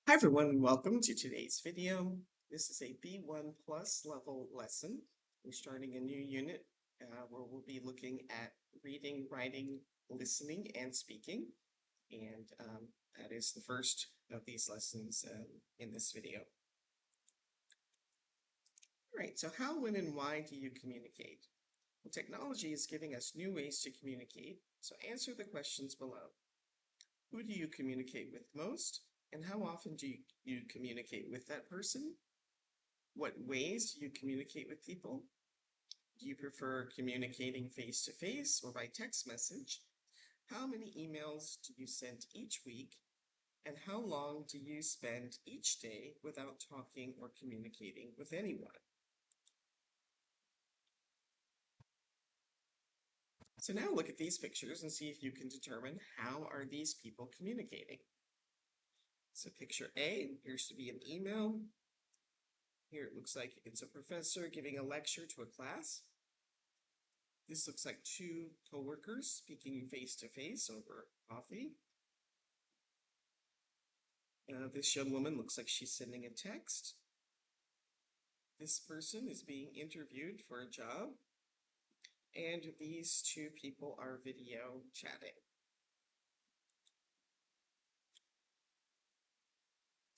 Hi everyone, and welcome to today's video. This is a B1 plus level lesson. We're starting a new unit where we'll be looking at reading, writing, listening, and speaking. And that is the first of these lessons in this video. All right, so how, when, and why do you communicate? Well, technology is giving us new ways to communicate, so answer the questions below. Who do you communicate with most? And how often do you communicate with that person? What ways do you communicate with people? Do you prefer communicating face-to-face or by text message? How many emails do you send each week? And how long do you spend each day without talking or communicating with anyone? So now look at these pictures and see if you can determine how are these people communicating. So picture A appears to be an email. Here it looks like it's a professor giving a lecture to a class. This looks like two coworkers speaking face-to-face over coffee. This young woman looks like she's sending a text. This person is being interviewed for a job. And these two people are video chatting.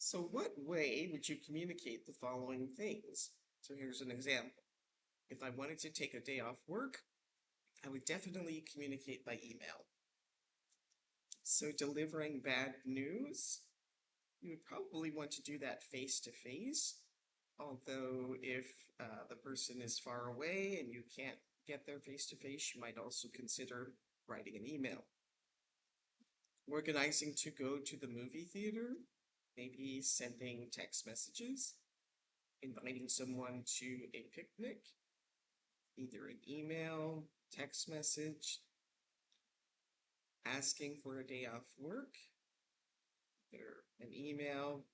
So what way would you communicate the following things? So here's an example. If I wanted to take a day off work, I would definitely communicate by email. So delivering bad news, you would probably want to do that face-to-face. Although if the person is far away and you can't get there face-to-face, you might also consider writing an email. Organizing to go to the movie theater, maybe sending text messages, inviting someone to a picnic, either an email, text message, asking for a day off work, or an email,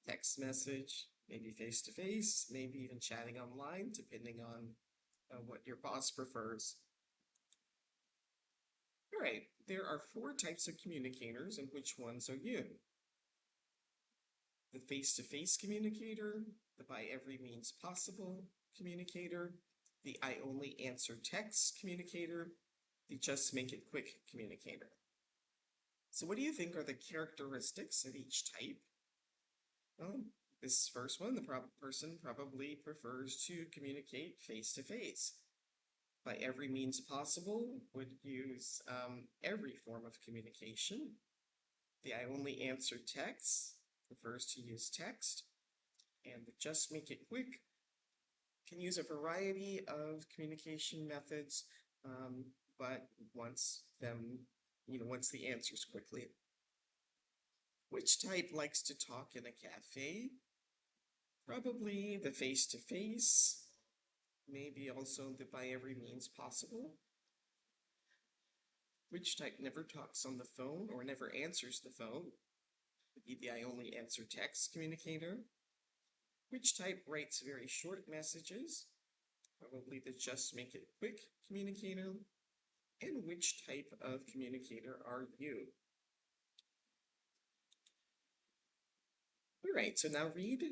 text message, maybe face-to-face, maybe even chatting online, depending on what your boss prefers. All right, there are 4 types of communicators, and which ones are you? The face-to-face communicator, the by every means possible communicator, the I only answer text communicator, the just make it quick communicator. So what do you think are the characteristics of each type? Well, this first one, the person probably prefers to communicate face-to-face. By every means possible would use every form of communication. The I only answer text prefers to use text. And the just make it quick can use a variety of communication methods, but wants the answers quickly. Which type likes to talk in a cafe? Probably the face-to-face, maybe also the by every means possible. Which type never talks on the phone or never answers the phone? Would be the I only answer text communicator. Which type writes very short messages? Probably the just make it quick communicator. And which type of communicator are you? All right, so now read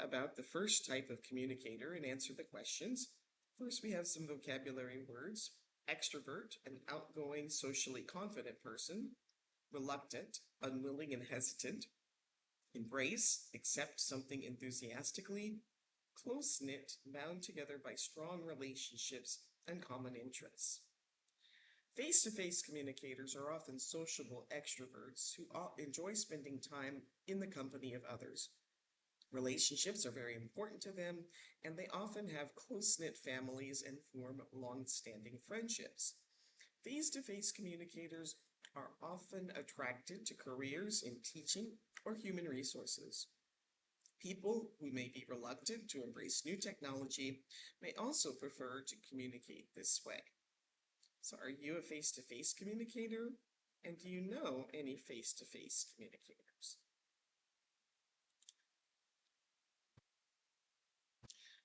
about the first type of communicator and answer the questions. First, we have some vocabulary words. Extrovert, an outgoing, socially confident person. Reluctant, unwilling and hesitant. Embrace, accept something enthusiastically. Close-knit, bound together by strong relationships and common interests. Face-to-face communicators are often sociable extroverts who enjoy spending time in the company of others. Relationships are very important to them, and they often have close-knit families and form long-standing friendships. Face-to-face communicators are often attracted to careers in teaching or human resources. People who may be reluctant to embrace new technology may also prefer to communicate this way. So are you a face-to-face communicator? And do you know any face-to-face communicators?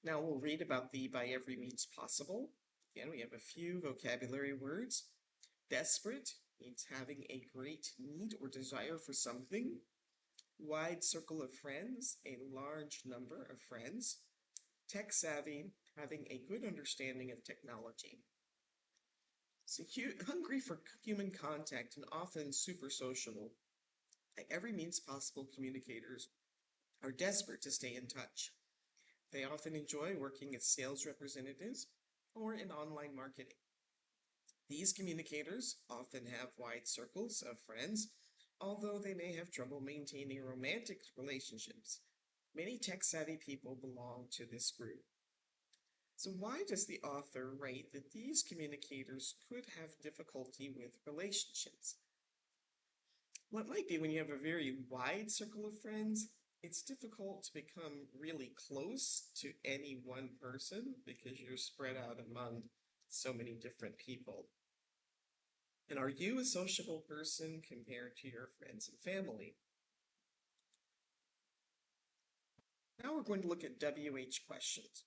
Now we'll read about the by every means possible. Again, we have a few vocabulary words. Desperate means having a great need or desire for something. Wide circle of friends, a large number of friends. Tech savvy, having a good understanding of technology. So hungry for human contact and often super sociable. By every means possible, communicators are desperate to stay in touch. They often enjoy working as sales representatives or in online marketing. These communicators often have wide circles of friends, although they may have trouble maintaining romantic relationships. Many tech-savvy people belong to this group. So why does the author write that these communicators could have difficulty with relationships? Well, it might be when you have a very wide circle of friends, it's difficult to become really close to any one person because you're spread out among so many different people. And are you a sociable person compared to your friends and family? Now we're going to look at WH questions.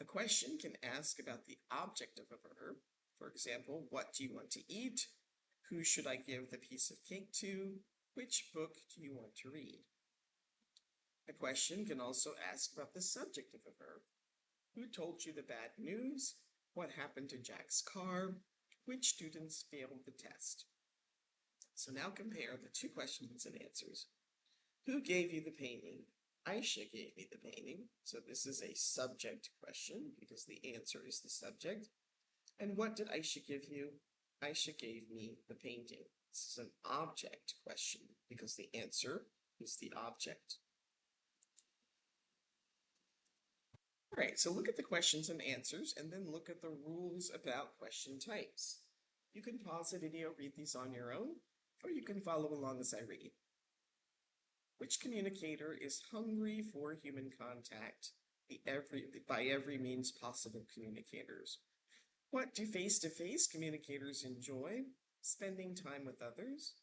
A question can ask about the object of a verb. For example, what do you want to eat? Who should I give the piece of cake to? Which book do you want to read? A question can also ask about the subject of a verb. Who told you the bad news? What happened to Jack's car? Which students failed the test? So now compare the two questions and answers. Who gave you the painting? Aisha gave me the painting. So this is a subject question because the answer is the subject. And what did Aisha give you? Aisha gave me the painting. This is an object question because the answer is the object. All right, so look at the questions and answers and then look at the rules about question types. You can pause the video, read these on your own, or you can follow along as I read. Which communicator is hungry for human contact? By every means possible communicators. What do face-to-face communicators enjoy? Spending time with others.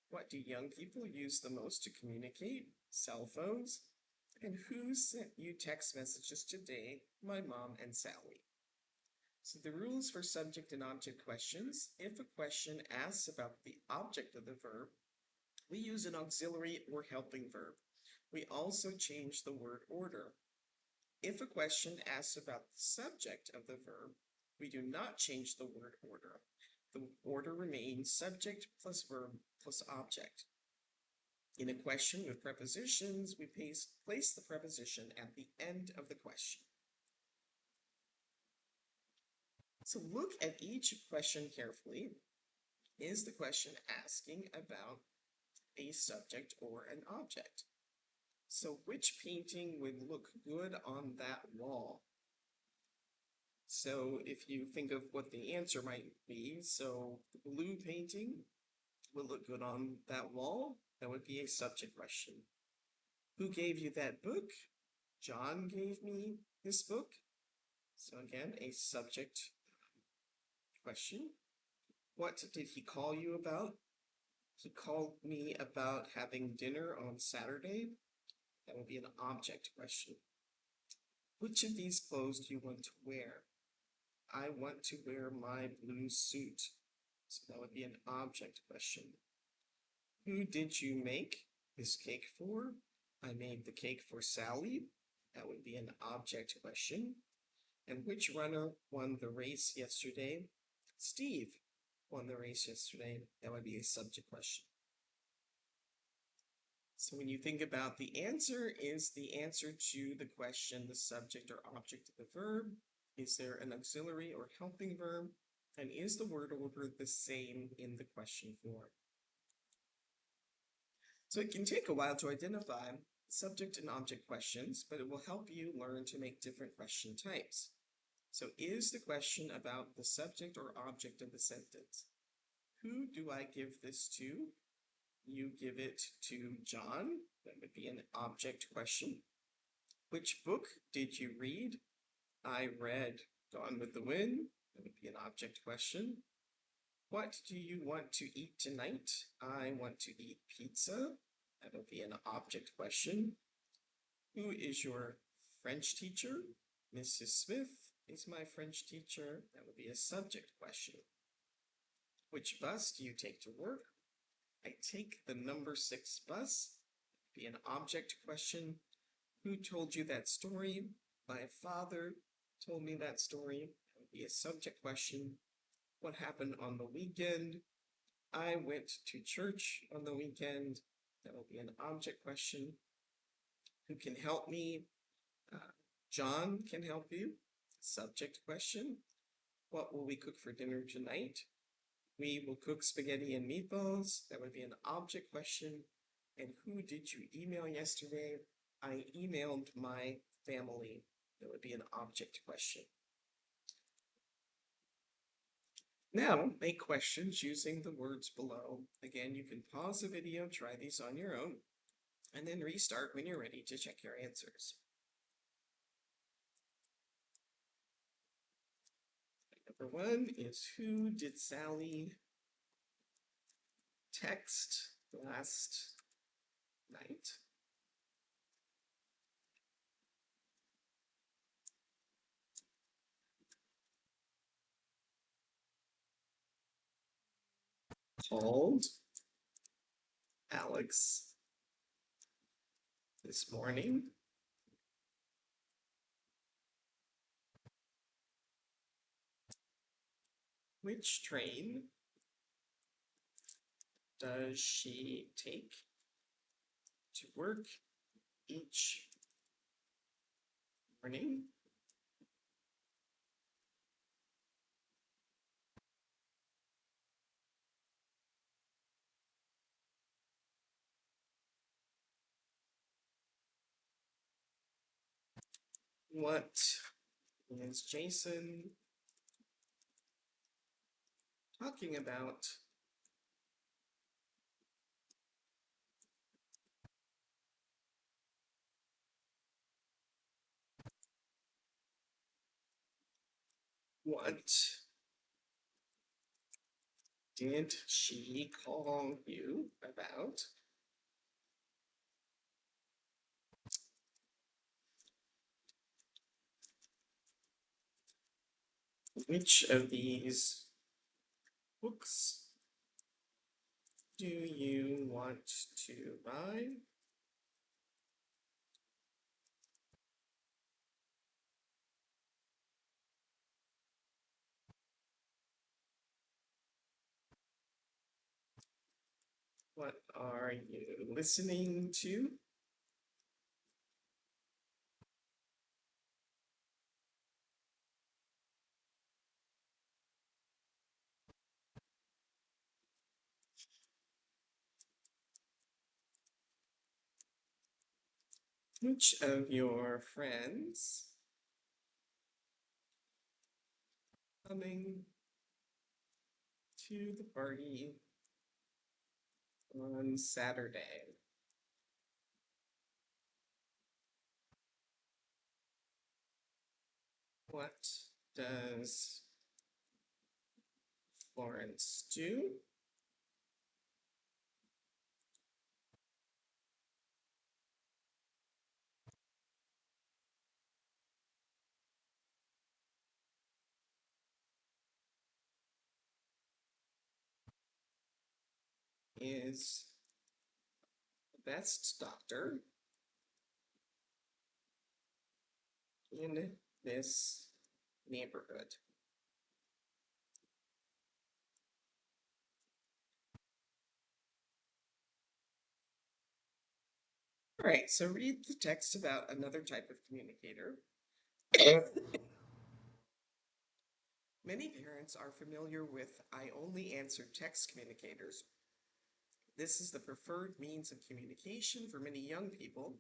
What do young people use the most to communicate? Cell phones. And who sent you text messages today? My mom and Sally. So the rules for subject and object questions. If a question asks about the object of the verb, we use an auxiliary or helping verb. We also change the word order. If a question asks about the subject of the verb, we do not change the word order. The order remains subject plus verb plus object. In a question with prepositions, we place the preposition at the end of the question. So look at each question carefully. Is the question asking about a subject or an object? So which painting would look good on that wall? So if you think of what the answer might be, so the blue painting will look good on that wall. That would be a subject question. Who gave you that book? John gave me this book. So again, a subject question. What did he call you about? He called me about having dinner on Saturday. That would be an object question. Which of these clothes do you want to wear? I want to wear my blue suit. So that would be an object question. Who did you make this cake for? I made the cake for Sally. That would be an object question. And which runner won the race yesterday? Steve won the race yesterday. That would be a subject question. So when you think about the answer, is the answer to the question the subject or object of the verb? Is there an auxiliary or helping verb? And is the word order the same in the question form? So it can take a while to identify subject and object questions, but it will help you learn to make different question types. So is the question about the subject or object of the sentence? Who do I give this to? You give it to John. That would be an object question. Which book did you read? I read Gone with the Wind. That would be an object question. What do you want to eat tonight? I want to eat pizza. That would be an object question. Who is your French teacher? Mrs. Smith is my French teacher. That would be a subject question. Which bus do you take to work? I take the number 6 bus. Be an object question. Who told you that story? My father told me that story. That would be a subject question. What happened on the weekend? I went to church on the weekend. That will be an object question. Who can help me? Uh, John can help you. Subject question. What will we cook for dinner tonight? We will cook spaghetti and meatballs. That would be an object question. And who did you email yesterday? I emailed my family. That would be an object question. Now, make questions using the words below. Again, you can pause the video, try these on your own, and then restart when you're ready to check your answers. Number one is, who did Sally text last night? Called Alex this morning. Which train does she take to work each morning? What is Jason talking about? What did she call you about? Which of these books do you want to buy? What are you listening to? Which of your friends coming to the party on Saturday? What does Florence do? Is the best doctor in this neighborhood. All right, so read the text about another type of communicator. Many parents are familiar with I only answer text communicators. This is the preferred means of communication for many young people,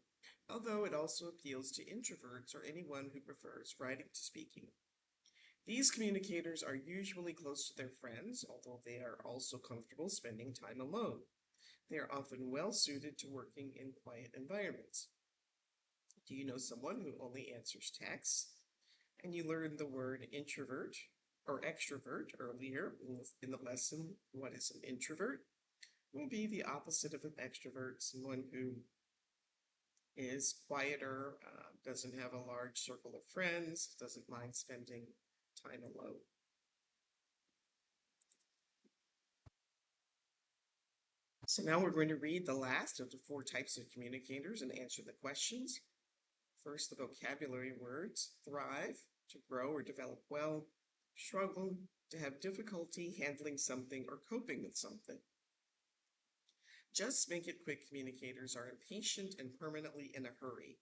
although it also appeals to introverts or anyone who prefers writing to speaking. These communicators are usually close to their friends, although they are also comfortable spending time alone. They are often well suited to working in quiet environments. Do you know someone who only answers texts? And you learned the word introvert or extrovert earlier in the lesson. What is an introvert? Will be the opposite of an extrovert, someone who is quieter, doesn't have a large circle of friends, doesn't mind spending time alone. So now we're going to read the last of the four types of communicators and answer the questions. First, the vocabulary words: thrive, to grow or develop well; struggle, to have difficulty handling something or coping with something. Just make it quick communicators are impatient and permanently in a hurry.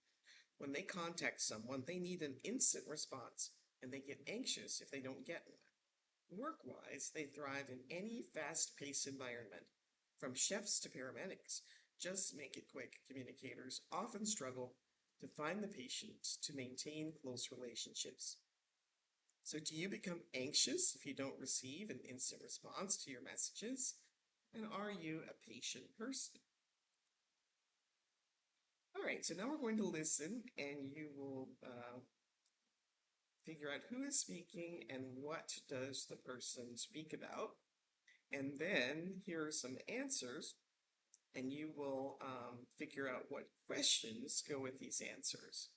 When they contact someone, they need an instant response, and they get anxious if they don't get one. Work-wise, they thrive in any fast-paced environment. From chefs to paramedics, just make it quick communicators often struggle to find the patience to maintain close relationships. So do you become anxious if you don't receive an instant response to your messages? And are you a patient person? All right, so now we're going to listen, and you will figure out who is speaking and what does the person speak about. And then here are some answers, and you will figure out what questions go with these answers.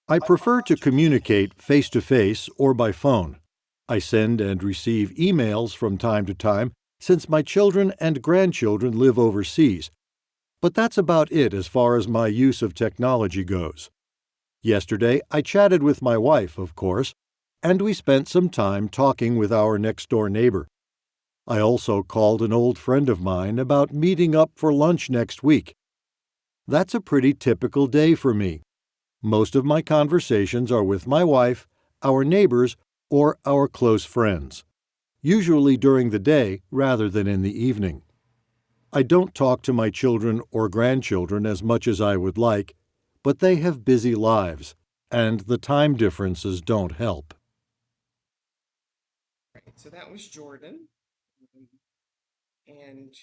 I prefer to communicate face to face or by phone. I send and receive emails from time to time since my children and grandchildren live overseas, but that's about it as far as my use of technology goes. Yesterday, I chatted with my wife, of course, and we spent some time talking with our next door neighbor. I also called an old friend of mine about meeting up for lunch next week. That's a pretty typical day for me. Most of my conversations are with my wife, our neighbors, or our close friends, usually during the day rather than in the evening. I don't talk to my children or grandchildren as much as I would like, but they have busy lives, and the time differences don't help. Right, so that was Jordan. And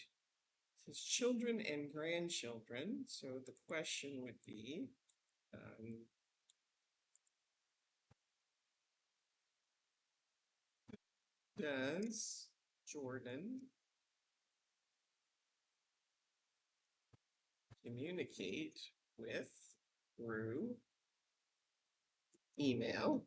his children and grandchildren. So the question would be, does Jordan communicate with through email,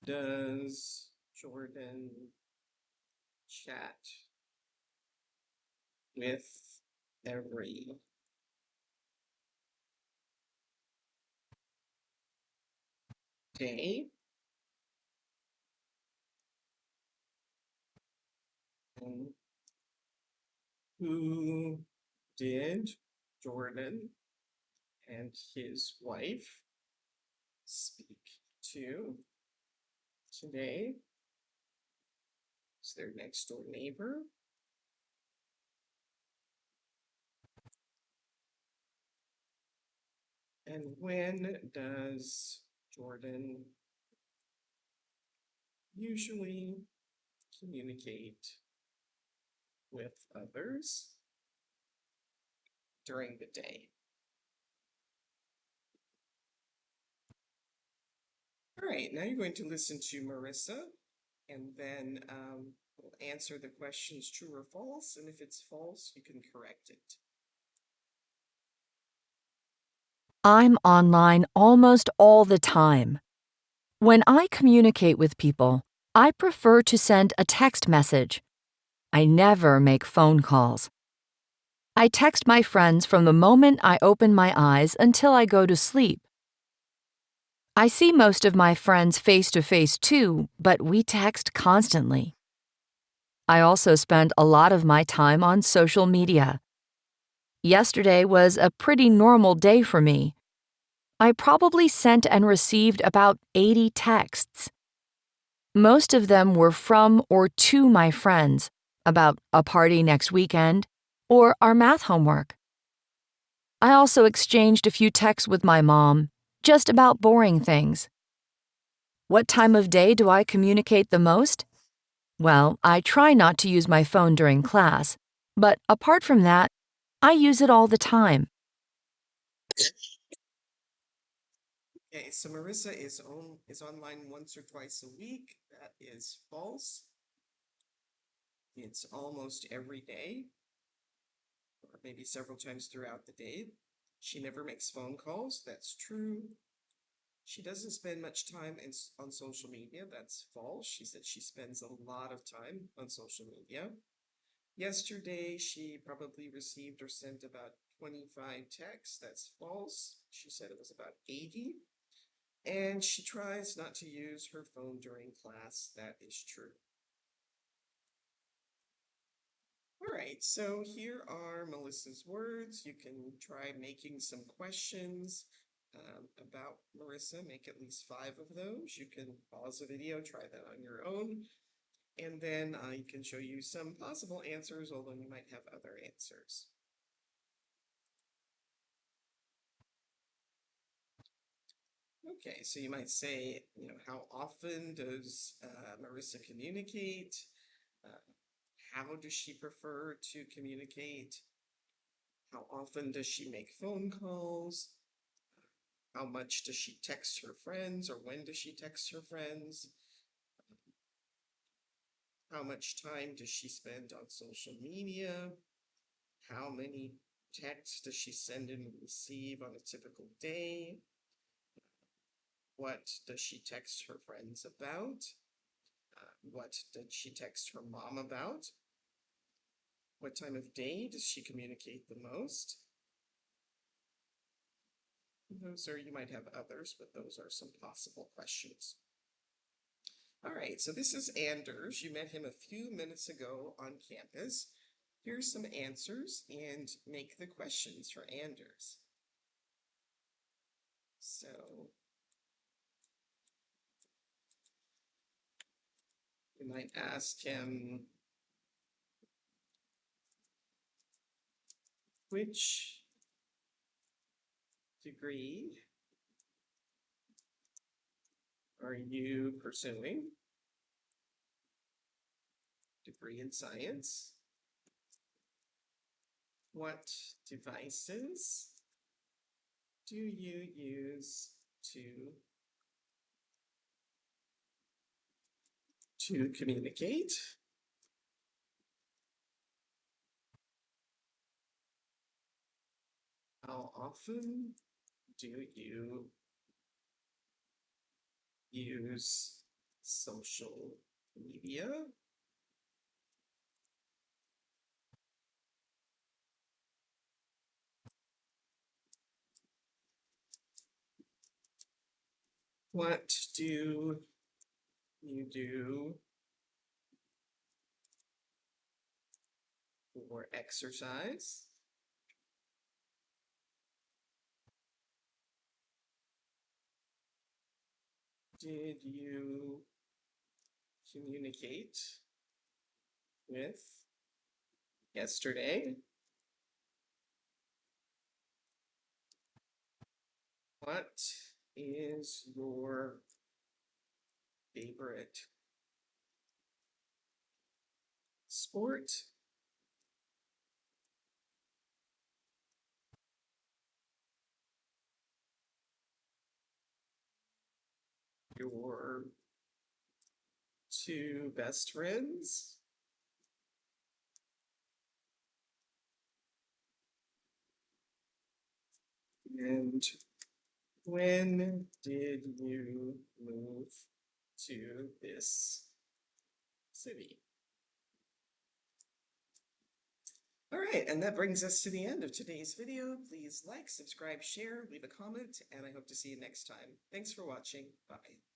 does Jordan chat with every day? And who did Jordan and his wife speak to today? Is their next door neighbor? And when does Jordan usually communicate with others during the day? All right, now you're going to listen to Marissa, and then we'll answer the questions true or false, and if it's false, you can correct it. I'm online almost all the time. When I communicate with people, I prefer to send a text message. I never make phone calls. I text my friends from the moment I open my eyes until I go to sleep. I see most of my friends face to face too, but we text constantly. I also spend a lot of my time on social media. Yesterday was a pretty normal day for me. I probably sent and received about 80 texts. Most of them were from or to my friends about a party next weekend or our math homework. I also exchanged a few texts with my mom, just about boring things. What time of day do I communicate the most? Well, I try not to use my phone during class, but apart from that, I use it all the time. Okay, so Marissa is online once or twice a week. That is false. It's almost every day, or maybe several times throughout the day. She never makes phone calls. That's true. She doesn't spend much time on social media. That's false. She said she spends a lot of time on social media. Yesterday, she probably received or sent about 25 texts. That's false. She said it was about 80. And she tries not to use her phone during class. That is true. All right, so here are Melissa's words. You can try making some questions about Marissa. Make at least 5 of those. You can pause the video, try that on your own, and then I can show you some possible answers, although you might have other answers. Okay, so you might say, how often does Marissa communicate? How does she prefer to communicate? How often does she make phone calls? How much does she text her friends, or when does she text her friends? How much time does she spend on social media? How many texts does she send and receive on a typical day? What does she text her friends about? What did she text her mom about? What time of day does she communicate the most? Those are, you might have others, but those are some possible questions. All right, so this is Anders. You met him a few minutes ago on campus. Here's some answers and make the questions for Anders. So you might ask him, which degree are you pursuing? Degree in science. What devices do you use to communicate? How often do you use social media? What do you do for exercise? Did you communicate with yesterday? What is your favorite sport? Your 2 best friends? And when did you move to this city? All right, and that brings us to the end of today's video. Please like, subscribe, share, leave a comment, and I hope to see you next time. Thanks for watching. Bye.